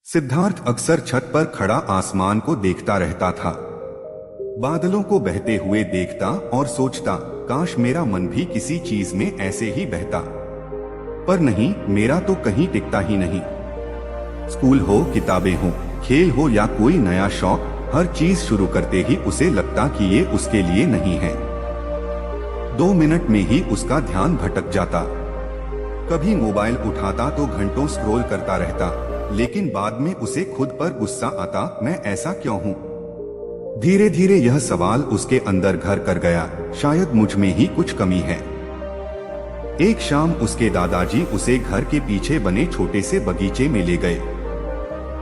सिद्धार्थ अक्सर छत पर खड़ा आसमान को देखता रहता था। बादलों को बहते हुए देखता और सोचता, काश मेरा मन भी किसी चीज में ऐसे ही बहता। पर नहीं, मेरा तो कहीं टिकता ही नहीं। स्कूल हो, किताबें हो, खेल हो या कोई नया शौक, हर चीज शुरू करते ही उसे लगता कि ये उसके लिए नहीं है। 2 मिनट में ही उसका ध्यान भटक जाता। कभी मोबाइल उठाता तो घंटों स्क्रॉल करता रहता, लेकिन बाद में उसे खुद पर गुस्सा आता, मैं ऐसा क्यों हूँ। धीरे धीरे यह सवाल उसके अंदर घर कर गया, शायद मुझ में ही कुछ कमी है। एक शाम उसके दादाजी उसे घर के पीछे बने छोटे से बगीचे में ले गए।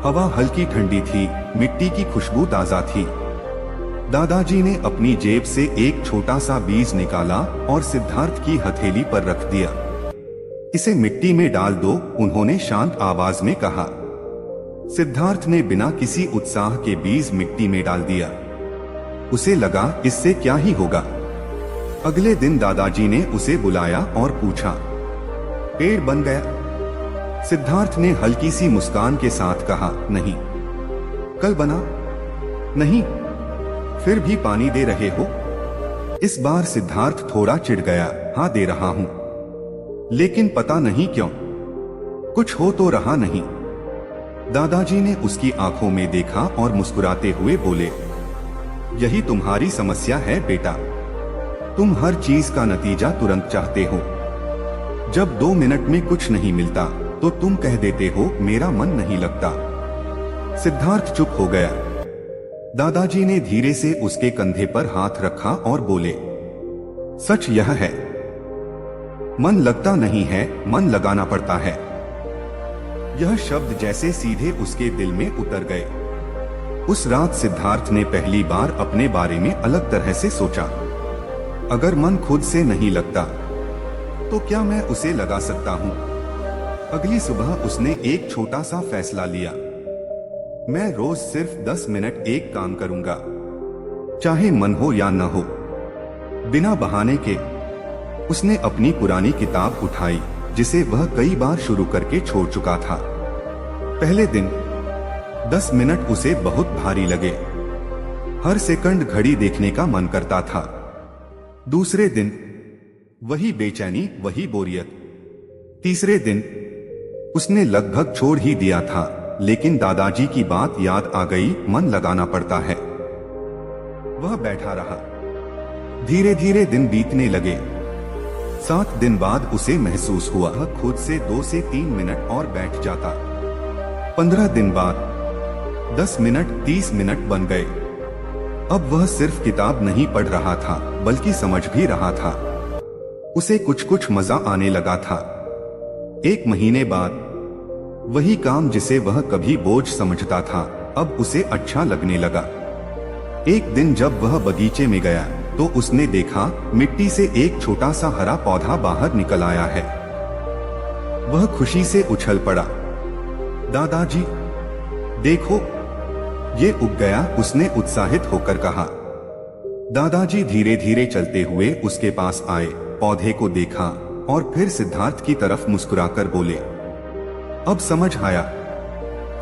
हवा हल्की ठंडी थी, मिट्टी की खुशबू ताजा थी। दादाजी ने अपनी जेब से एक छोटा सा बीज निकाला और सिद्धार्थ की हथेली पर रख दिया। इसे मिट्टी में डाल दो, उन्होंने शांत आवाज में कहा। सिद्धार्थ ने बिना किसी उत्साह के बीज मिट्टी में डाल दिया। उसे लगा, इससे क्या ही होगा। अगले दिन दादाजी ने उसे बुलाया और पूछा, पेड़ बन गया? सिद्धार्थ ने हल्की सी मुस्कान के साथ कहा, नहीं। कल बना? नहीं। फिर भी पानी दे रहे हो? इस बार सिद्धार्थ थोड़ा चिढ़ गया, हाँ दे रहा हूं, लेकिन पता नहीं क्यों, कुछ हो तो रहा नहीं। दादाजी ने उसकी आंखों में देखा और मुस्कुराते हुए बोले, यही तुम्हारी समस्या है बेटा, तुम हर चीज का नतीजा तुरंत चाहते हो। जब 2 मिनट में कुछ नहीं मिलता तो तुम कह देते हो, मेरा मन नहीं लगता। सिद्धार्थ चुप हो गया। दादाजी ने धीरे से उसके कंधे पर हाथ रखा और बोले, सच यह है, मन लगता नहीं है, मन लगाना पड़ता है। यह शब्द जैसे सीधे उसके दिल में उतर गए। उस रात सिद्धार्थ ने पहली बार अपने बारे में अलग तरह से सोचा। अगर मन खुद से नहीं लगता तो क्या मैं उसे लगा सकता हूं? अगली सुबह उसने एक छोटा सा फैसला लिया, मैं रोज सिर्फ 10 मिनट एक काम करूंगा, चाहे मन हो या न हो। बिना बहाने के उसने अपनी पुरानी किताब उठाई, जिसे वह कई बार शुरू करके छोड़ चुका था। पहले दिन 10 मिनट उसे बहुत भारी लगे। हर सेकंड घड़ी देखने का मन करता था। दूसरे दिन वही बेचैनी, वही बोरियत। तीसरे दिन उसने लगभग छोड़ ही दिया था, लेकिन दादाजी की बात याद आ गई, मन लगाना पड़ता है। वह बैठा रहा। धीरे धीरे दिन बीतने लगे। 7 दिन बाद उसे महसूस हुआ खुद से 2 से 3 मिनट और बैठ जाता। 15 दिन बाद 10 मिनट, 30 मिनट बन गए। अब वह सिर्फ किताब नहीं पढ़ रहा था, बल्कि समझ भी रहा था। उसे कुछ कुछ मजा आने लगा था। 1 महीने बाद वही काम जिसे वह कभी बोझ समझता था, अब उसे अच्छा लगने लगा। एक दिन जब वह बगीचे में गया तो उसने देखा, मिट्टी से एक छोटा सा हरा पौधा बाहर निकल आया है। वह खुशी से उछल पड़ा। दादाजी, देखो, ये उग गया, उसने उत्साहित होकर कहा। दादाजी धीरे धीरे चलते हुए उसके पास आए, पौधे को देखा और फिर सिद्धार्थ की तरफ मुस्कुराकर बोले, अब समझ आया।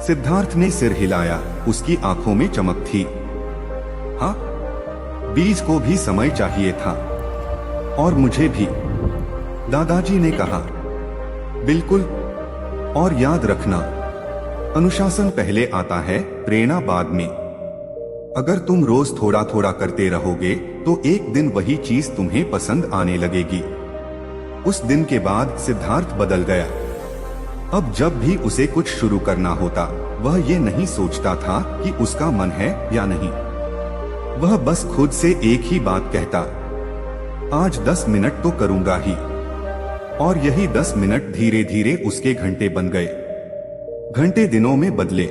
सिद्धार्थ ने सिर हिलाया, उसकी आंखों में चमक थी। हाँ, बीज को भी समय चाहिए था, और मुझे भी, दादाजी ने कहा। बिल्कुल, और याद रखना, अनुशासन पहले आता है, प्रेरणा बाद में। अगर तुम रोज थोड़ा थोड़ा करते रहोगे तो एक दिन वही चीज तुम्हें पसंद आने लगेगी। उस दिन के बाद सिद्धार्थ बदल गया। अब जब भी उसे कुछ शुरू करना होता, वह ये नहीं सोचता था कि उसका मन है या नहीं। वह बस खुद से एक ही बात कहता, आज 10 मिनट तो करूंगा ही। और यही 10 मिनट धीरे धीरे उसके घंटे बन गए। घंटे दिनों में बदले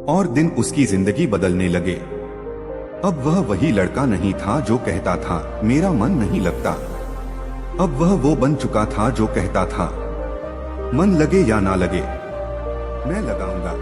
और दिन उसकी जिंदगी बदलने लगे। अब वह वही लड़का नहीं था जो कहता था, मेरा मन नहीं लगता। अब वह वो बन चुका था जो कहता था, मन लगे या ना लगे, मैं लगाऊंगा।